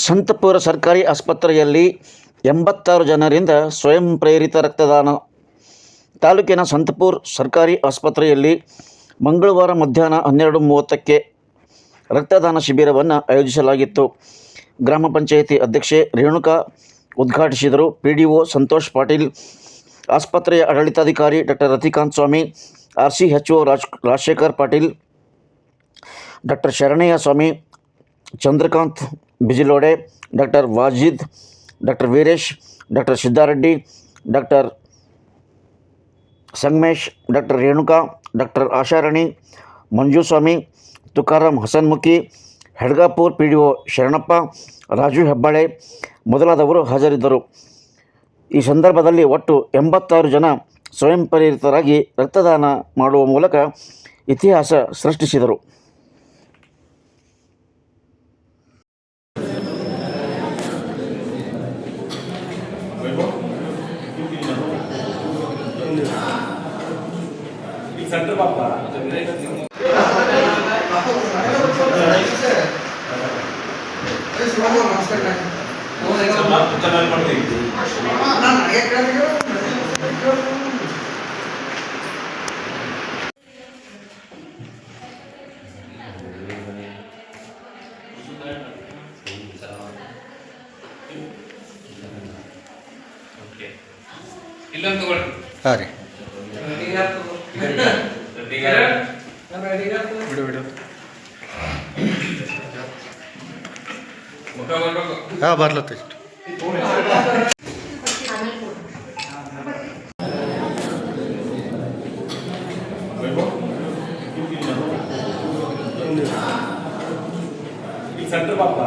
ಸಂತಪುರ ಸರ್ಕಾರಿ ಆಸ್ಪತ್ರೆಯಲ್ಲಿ 86 ಜನರಿಂದ ಸ್ವಯಂ ಪ್ರೇರಿತ ರಕ್ತದಾನ. ತಾಲೂಕಿನ ಸಂತಪುರ ಸರ್ಕಾರಿ ಆಸ್ಪತ್ರೆಯಲ್ಲಿ ಮಂಗಳವಾರ ಮಧ್ಯಾಹ್ನ 12:30ಕ್ಕೆ ರಕ್ತದಾನ ಶಿಬಿರವನ್ನು ಆಯೋಜಿಸಲಾಗಿತ್ತು. ಗ್ರಾಮ ಪಂಚಾಯಿತಿ ಅಧ್ಯಕ್ಷೆ ರೇಣುಕಾ ಉದ್ಘಾಟಿಸಿದರು. PDO ಸಂತೋಷ್ ಪಾಟೀಲ್, ಆಸ್ಪತ್ರೆಯ ಆಡಳಿತಾಧಿಕಾರಿ doctor Ratikant Swami, RCHO Rajashekar Patil, doctor Sharanayya Swami, Chandrakant Bijilode, doctor Wajid, doctor Veeresh, doctor Siddareddy, doctor Sangamesh, doctor Renuka, doctor Asharani, Manjuswamy, Tukaram Hasanmukhi, Hedgapur PDO Sharanappa, Raju Hebbale ಮೊದಲಾದವರು ಹಾಜರಿದ್ದರು. ಈ ಸಂದರ್ಭದಲ್ಲಿ ಒಟ್ಟು 86 ಜನ ಸ್ವಯಂ ಪ್ರೇರಿತರಾಗಿ ರಕ್ತದಾನ ಮಾಡುವ ಮೂಲಕ ಇತಿಹಾಸ ಸೃಷ್ಟಿಸಿದರು. ಇಲ್ಲೊಂದು ತಗೊಳ್ಳಿ. ಹಾಂ ರೀ, ಬಿಡು ಮುಖ ಬರ್ಬೇಕು. ಹಾಂ ಬರ್ಲತ್ತೈತಿ. ಸೆಂಟರ್ ಬಾಪ